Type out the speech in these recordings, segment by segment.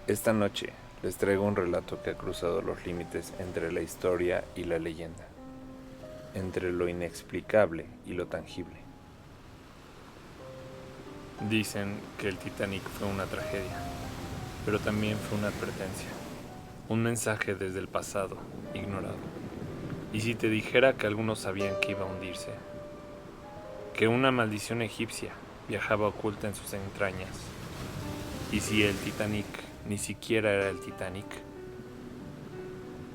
Esta noche les traigo un relato que ha cruzado los límites entre la historia y la leyenda, entre lo inexplicable y lo tangible. Dicen que el Titanic fue una tragedia, pero también fue una advertencia, un mensaje desde el pasado, ignorado. ¿Y si te dijera que algunos sabían que iba a hundirse? Que una maldición egipcia viajaba oculta en sus entrañas. ¿Y si el Titanic ni siquiera era el Titanic?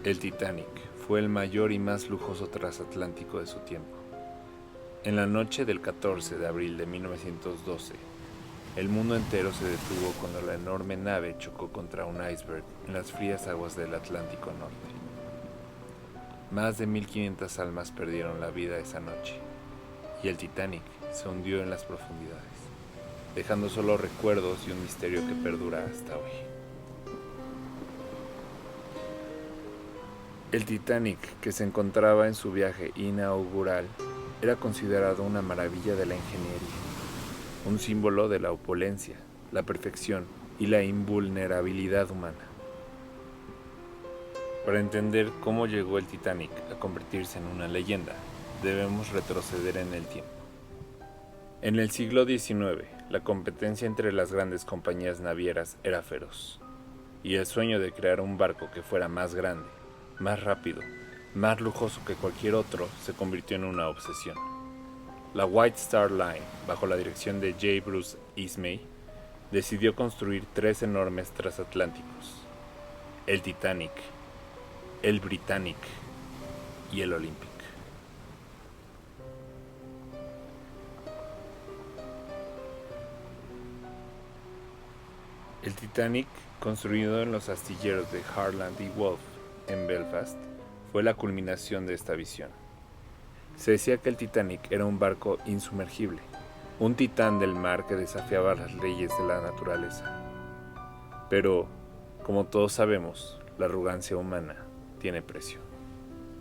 El Titanic fue el mayor y más lujoso transatlántico de su tiempo. En la noche del 14 de abril de 1912, el mundo entero se detuvo cuando la enorme nave chocó contra un iceberg en las frías aguas del Atlántico Norte. Más de 1500 almas perdieron la vida esa noche, y el Titanic se hundió en las profundidades, dejando solo recuerdos y un misterio que perdura hasta hoy. El Titanic, que se encontraba en su viaje inaugural, era considerado una maravilla de la ingeniería, un símbolo de la opulencia, la perfección y la invulnerabilidad humana. Para entender cómo llegó el Titanic a convertirse en una leyenda, debemos retroceder en el tiempo. En el siglo XIX, la competencia entre las grandes compañías navieras era feroz, y el sueño de crear un barco que fuera más grande, más rápido, más lujoso que cualquier otro se convirtió en una obsesión. La White Star Line, bajo la dirección de J. Bruce Ismay, decidió construir 3 enormes transatlánticos: el Titanic, el Britannic y el Olympic. El Titanic, construido en los astilleros de Harland y Wolff en Belfast, fue la culminación de esta visión. Se decía que el Titanic era un barco insumergible, un titán del mar que desafiaba las leyes de la naturaleza. Pero, como todos sabemos, la arrogancia humana tiene precio.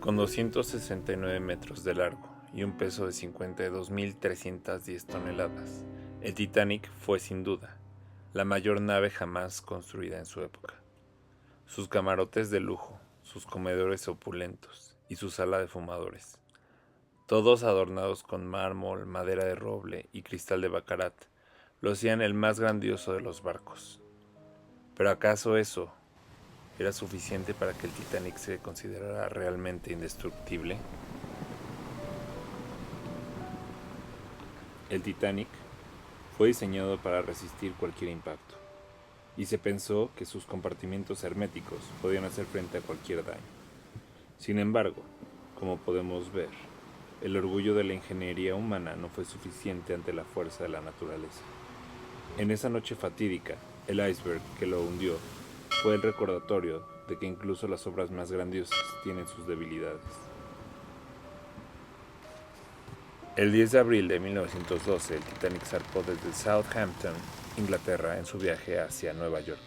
Con 269 metros de largo y un peso de 52.310 toneladas, el Titanic fue sin duda la mayor nave jamás construida en su época. Sus camarotes de lujo, sus comedores opulentos y su sala de fumadores, todos adornados con mármol, madera de roble y cristal de Baccarat, lo hacían el más grandioso de los barcos. ¿Pero acaso eso era suficiente para que el Titanic se considerara realmente indestructible? El Titanic fue diseñado para resistir cualquier impacto, y se pensó que sus compartimientos herméticos podían hacer frente a cualquier daño. Sin embargo, como podemos ver, el orgullo de la ingeniería humana no fue suficiente ante la fuerza de la naturaleza. En esa noche fatídica, el iceberg que lo hundió fue el recordatorio de que incluso las obras más grandiosas tienen sus debilidades. El 10 de abril de 1912, el Titanic zarpó desde Southampton, Inglaterra, en su viaje hacia Nueva York.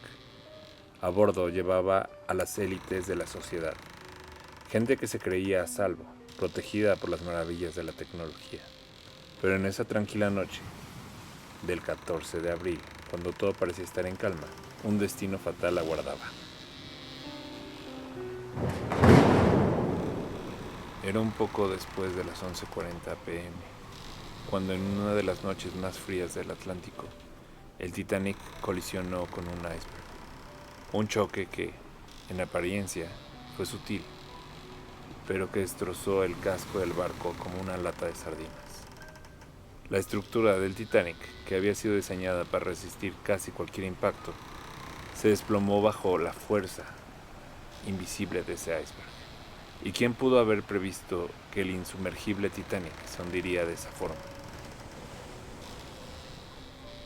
A bordo llevaba a las élites de la sociedad, gente que se creía a salvo, protegida por las maravillas de la tecnología. Pero en esa tranquila noche del 14 de abril, cuando todo parecía estar en calma, un destino fatal aguardaba. Era un poco después de las 11:40 p.m., cuando en una de las noches más frías del Atlántico, el Titanic colisionó con un iceberg. Un choque que, en apariencia, fue sutil, pero que destrozó el casco del barco como una lata de sardinas. La estructura del Titanic, que había sido diseñada para resistir casi cualquier impacto, se desplomó bajo la fuerza invisible de ese iceberg. ¿Y quién pudo haber previsto que el insumergible Titanic se hundiría de esa forma?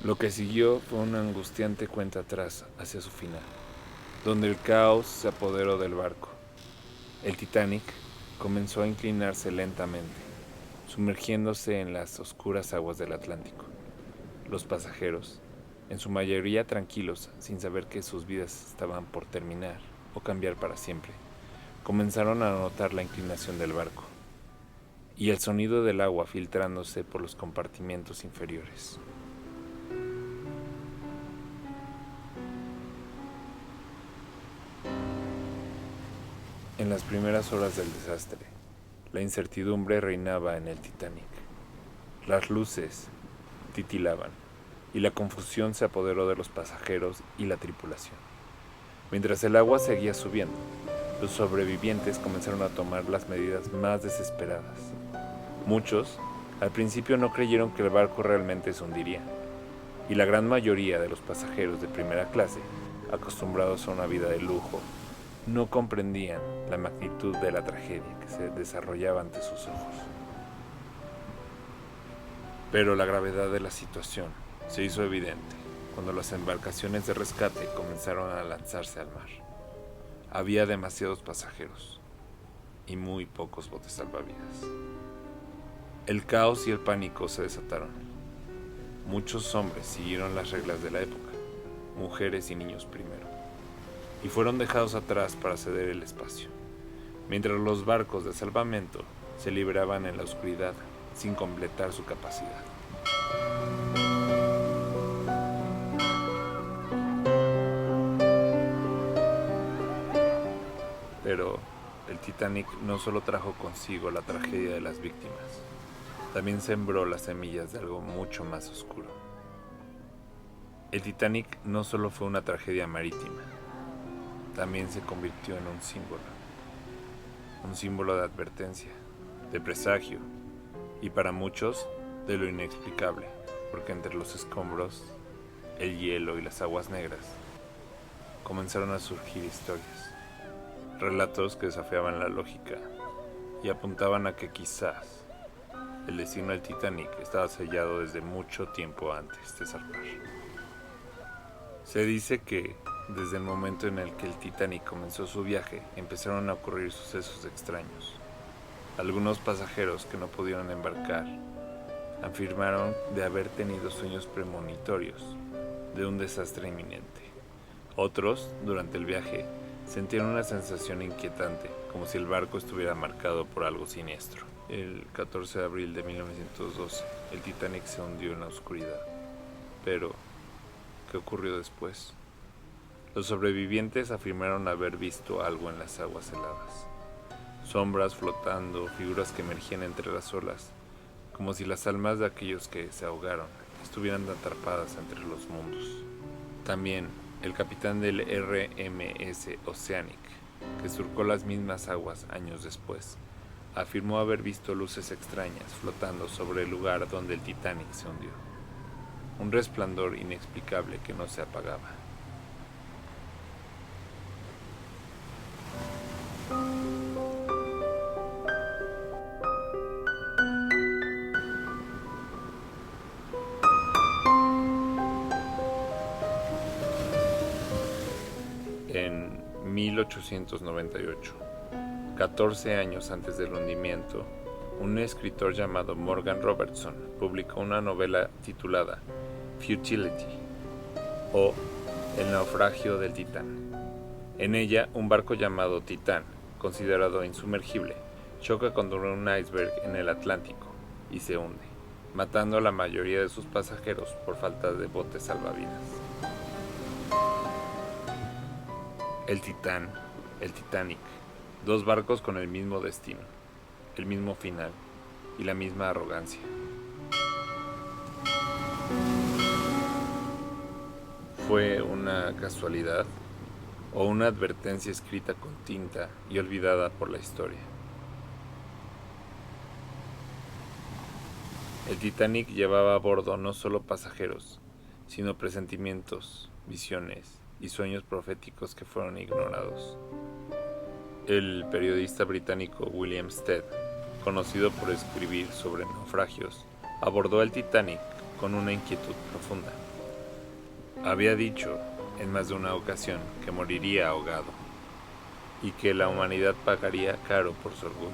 Lo que siguió fue una angustiante cuenta atrás hacia su final, donde el caos se apoderó del barco. El Titanic comenzó a inclinarse lentamente, sumergiéndose en las oscuras aguas del Atlántico. Los pasajeros, en su mayoría tranquilos, sin saber que sus vidas estaban por terminar o cambiar para siempre, comenzaron a notar la inclinación del barco y el sonido del agua filtrándose por los compartimientos inferiores. En las primeras horas del desastre, la incertidumbre reinaba en el Titanic. Las luces titilaban y la confusión se apoderó de los pasajeros y la tripulación. Mientras el agua seguía subiendo, los sobrevivientes comenzaron a tomar las medidas más desesperadas. Muchos, al principio, no creyeron que el barco realmente se hundiría, y la gran mayoría de los pasajeros de primera clase, acostumbrados a una vida de lujo, no comprendían la magnitud de la tragedia que se desarrollaba ante sus ojos. Pero la gravedad de la situación se hizo evidente cuando las embarcaciones de rescate comenzaron a lanzarse al mar. Había demasiados pasajeros y muy pocos botes salvavidas. El caos y el pánico se desataron. Muchos hombres siguieron las reglas de la época, mujeres y niños primero, y fueron dejados atrás para ceder el espacio, mientras los barcos de salvamento se liberaban en la oscuridad sin completar su capacidad. Pero el Titanic no solo trajo consigo la tragedia de las víctimas, también sembró las semillas de algo mucho más oscuro. El Titanic no solo fue una tragedia marítima, también se convirtió en un símbolo de advertencia, de presagio y para muchos de lo inexplicable, porque entre los escombros, el hielo y las aguas negras comenzaron a surgir historias, relatos que desafiaban la lógica y apuntaban a que quizás el destino del Titanic estaba sellado desde mucho tiempo antes de zarpar. Se dice que desde el momento en el que el Titanic comenzó su viaje, empezaron a ocurrir sucesos extraños. Algunos pasajeros que no pudieron embarcar afirmaron de haber tenido sueños premonitorios de un desastre inminente. Otros, durante el viaje, sentían una sensación inquietante, como si el barco estuviera marcado por algo siniestro. El 14 de abril de 1912, el Titanic se hundió en la oscuridad. Pero, ¿qué ocurrió después? Los sobrevivientes afirmaron haber visto algo en las aguas heladas. Sombras flotando, figuras que emergían entre las olas, como si las almas de aquellos que se ahogaron estuvieran atrapadas entre los mundos. También, el capitán del RMS Oceanic, que surcó las mismas aguas años después, afirmó haber visto luces extrañas flotando sobre el lugar donde el Titanic se hundió. Un resplandor inexplicable que no se apagaba. En 1898, 14 años antes del hundimiento, un escritor llamado Morgan Robertson publicó una novela titulada Futility, o El naufragio del Titán. En ella, un barco llamado Titán, considerado insumergible, choca contra un iceberg en el Atlántico y se hunde, matando a la mayoría de sus pasajeros por falta de botes salvavidas. El Titán, el Titanic, dos barcos con el mismo destino, el mismo final y la misma arrogancia. ¿Fue una casualidad o una advertencia escrita con tinta y olvidada por la historia? El Titanic llevaba a bordo no solo pasajeros, sino presentimientos, visiones y sueños proféticos que fueron ignorados. El periodista británico William Stead, conocido por escribir sobre naufragios, abordó el Titanic con una inquietud profunda. Había dicho en más de una ocasión que moriría ahogado y que la humanidad pagaría caro por su orgullo.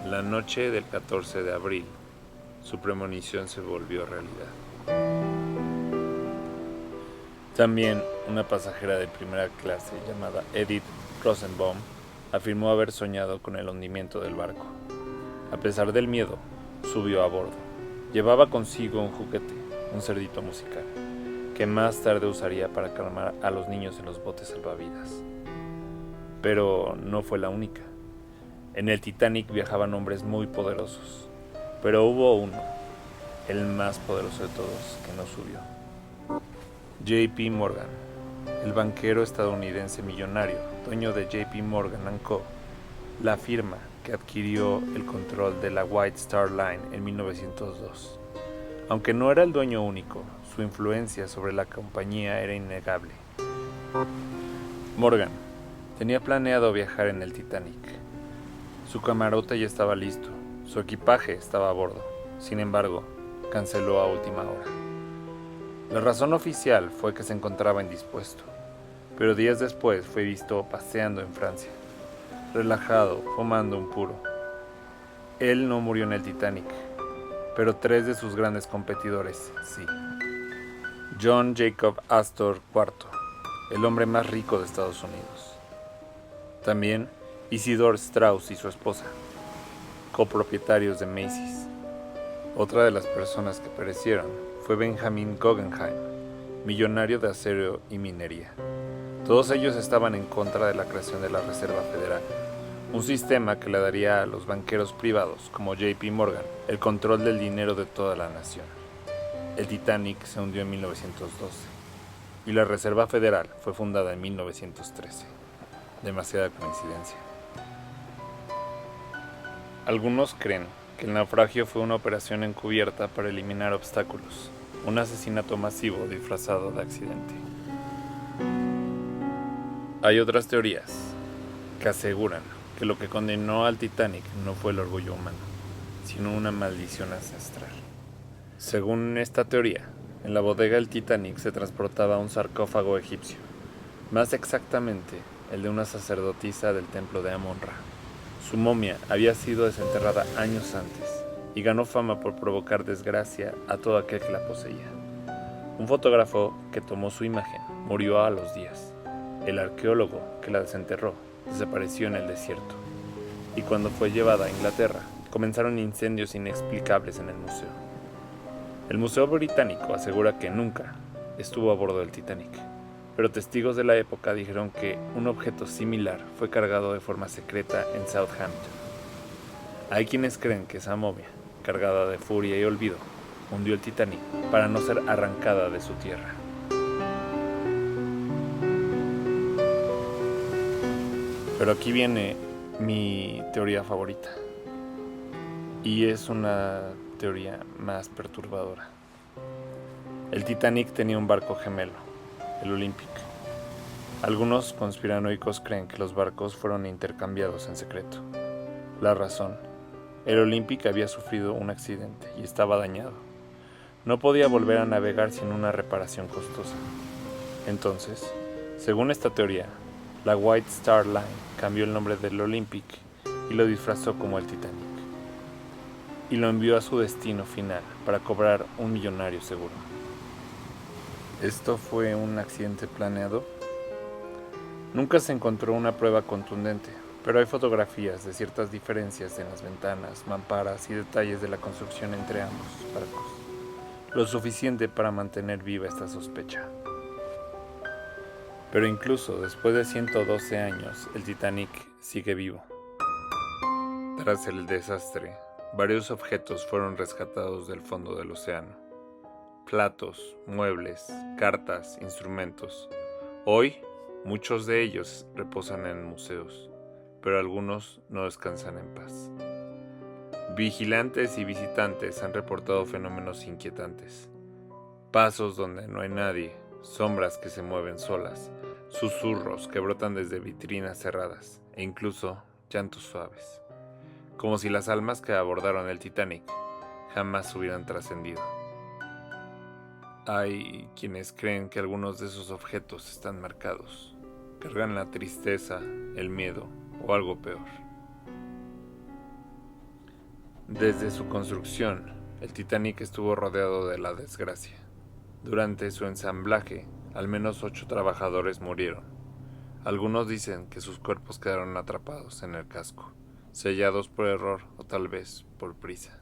La noche del 14 de abril, su premonición se volvió realidad. También una pasajera de primera clase llamada Edith Rosenbaum afirmó haber soñado con el hundimiento del barco. A pesar del miedo, subió a bordo. Llevaba consigo un juguete, un cerdito musical, que más tarde usaría para calmar a los niños en los botes salvavidas. pero no fue la única. En el Titanic viajaban hombres muy poderosos, pero hubo uno, el más poderoso de todos, que no subió. J.P. Morgan, el banquero estadounidense millonario, dueño de J.P. Morgan & Co., la firma que adquirió el control de la White Star Line en 1902. Aunque no era el dueño único, su influencia sobre la compañía era innegable. Morgan tenía planeado viajar en el Titanic. Su camarote ya estaba listo, su equipaje estaba a bordo. Sin embargo, canceló a última hora. La razón oficial fue que se encontraba indispuesto, pero días después fue visto paseando en Francia, relajado, fumando un puro. Él no murió en el Titanic, pero 3 de sus grandes competidores sí. John Jacob Astor IV, el hombre más rico de Estados Unidos. También Isidore Straus y su esposa, copropietarios de Macy's. Otra de las personas que perecieron fue Benjamin Guggenheim, millonario de acero y minería. Todos ellos estaban en contra de la creación de la Reserva Federal, un sistema que le daría a los banqueros privados, como J.P. Morgan, el control del dinero de toda la nación. El Titanic se hundió en 1912 y la Reserva Federal fue fundada en 1913. Demasiada coincidencia. Algunos creen que el naufragio fue una operación encubierta para eliminar obstáculos, un asesinato masivo disfrazado de accidente. Hay otras teorías que aseguran que lo que condenó al Titanic no fue el orgullo humano, sino una maldición ancestral. Según esta teoría, en la bodega del Titanic se transportaba un sarcófago egipcio, más exactamente el de una sacerdotisa del templo de Amon-Ra. Su momia había sido desenterrada años antes y ganó fama por provocar desgracia a todo aquel que la poseía. Un fotógrafo que tomó su imagen murió a los días. El arqueólogo que la desenterró desapareció en el desierto. Y cuando fue llevada a Inglaterra, comenzaron incendios inexplicables en el museo. El Museo Británico asegura que nunca estuvo a bordo del Titanic, pero testigos de la época dijeron que un objeto similar fue cargado de forma secreta en Southampton. Hay quienes creen que esa momia, cargada de furia y olvido, hundió el Titanic para no ser arrancada de su tierra. Pero aquí viene mi teoría favorita, y es una teoría más perturbadora. El Titanic tenía un barco gemelo, el Olympic. Algunos conspiranoicos creen que los barcos fueron intercambiados en secreto. La razón: el Olympic había sufrido un accidente y estaba dañado. No podía volver a navegar sin una reparación costosa. Entonces, según esta teoría, la White Star Line cambió el nombre del Olympic y lo disfrazó como el Titanic, y lo envió a su destino final para cobrar un millonario seguro. ¿Esto fue un accidente planeado? Nunca se encontró una prueba contundente, pero hay fotografías de ciertas diferencias en las ventanas, mamparas y detalles de la construcción entre ambos barcos, lo suficiente para mantener viva esta sospecha. Pero incluso después de 112 años, el Titanic sigue vivo. Tras el desastre, varios objetos fueron rescatados del fondo del océano. Platos, muebles, cartas, instrumentos. Hoy, muchos de ellos reposan en museos, pero algunos no descansan en paz. Vigilantes y visitantes han reportado fenómenos inquietantes. Pasos donde no hay nadie, sombras que se mueven solas, susurros que brotan desde vitrinas cerradas e incluso llantos suaves, como si las almas que abordaron el Titanic jamás hubieran trascendido. Hay quienes creen que algunos de esos objetos están marcados, cargan la tristeza, el miedo o algo peor. Desde su construcción, el Titanic estuvo rodeado de la desgracia. Durante su ensamblaje, al menos 8 trabajadores murieron. Algunos dicen que sus cuerpos quedaron atrapados en el casco, sellados por error o tal vez por prisa.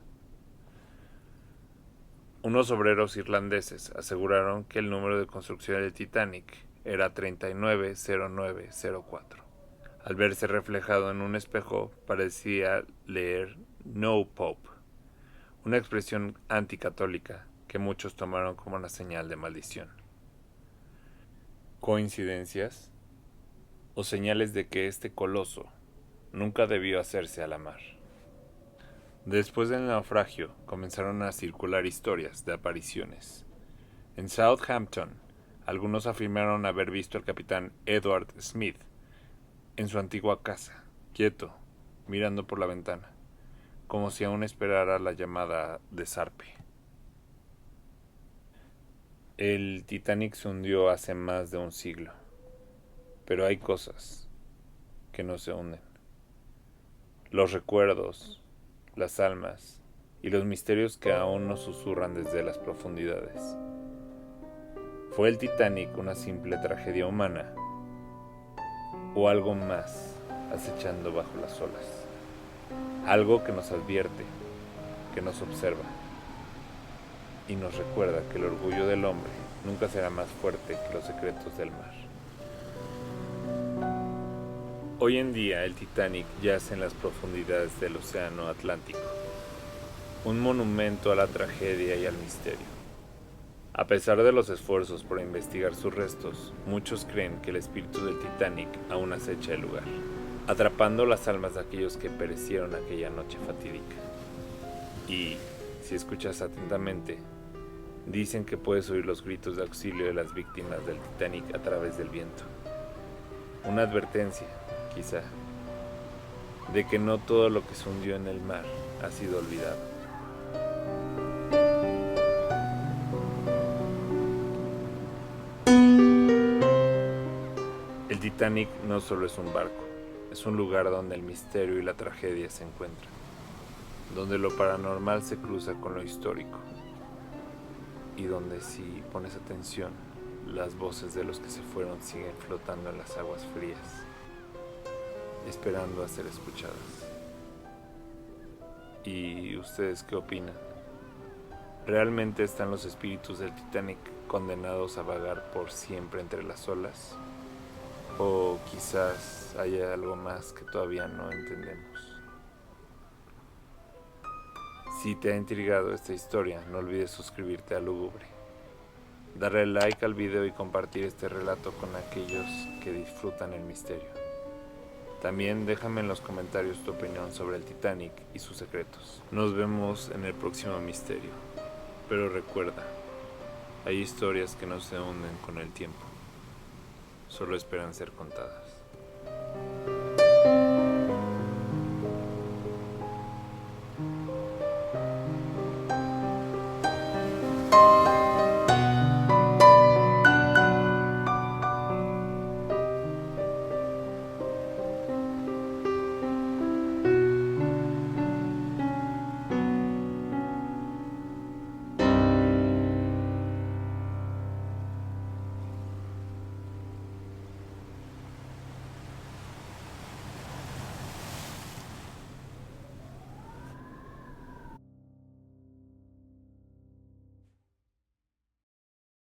Unos obreros irlandeses aseguraron que el número de construcción del Titanic era 390904. Al verse reflejado en un espejo, parecía leer "No Pope", una expresión anticatólica que muchos tomaron como una señal de maldición. ¿Coincidencias? ¿O señales de que este coloso nunca debió hacerse a la mar? Después del naufragio, comenzaron a circular historias de apariciones. En Southampton, algunos afirmaron haber visto al capitán Edward Smith en su antigua casa, quieto, mirando por la ventana, como si aún esperara la llamada de zarpe. El Titanic se hundió hace más de un siglo, pero hay cosas que no se hunden. Los recuerdos, las almas y los misterios que aún nos susurran desde las profundidades. ¿Fue el Titanic una simple tragedia humana o algo más acechando bajo las olas? Algo que nos advierte, que nos observa y nos recuerda que el orgullo del hombre nunca será más fuerte que los secretos del mar. Hoy en día el Titanic yace en las profundidades del océano Atlántico, un monumento a la tragedia y al misterio. A pesar de los esfuerzos por investigar sus restos, muchos creen que el espíritu del Titanic aún acecha el lugar, atrapando las almas de aquellos que perecieron aquella noche fatídica. Y, si escuchas atentamente, dicen que puedes oír los gritos de auxilio de las víctimas del Titanic a través del viento. Una advertencia, quizá, de que no todo lo que se hundió en el mar ha sido olvidado. El Titanic no solo es un barco, es un lugar donde el misterio y la tragedia se encuentran, donde lo paranormal se cruza con lo histórico, y donde, si pones atención, las voces de los que se fueron siguen flotando en las aguas frías, esperando a ser escuchadas. ¿Y ustedes qué opinan? ¿Realmente están los espíritus del Titanic condenados a vagar por siempre entre las olas? ¿O quizás haya algo más que todavía no entendemos? Si te ha intrigado esta historia, no olvides suscribirte a Lúgubre, darle like al video y compartir este relato con aquellos que disfrutan el misterio. También déjame en los comentarios tu opinión sobre el Titanic y sus secretos. Nos vemos en el próximo misterio. Pero recuerda, hay historias que no se hunden con el tiempo, solo esperan ser contadas.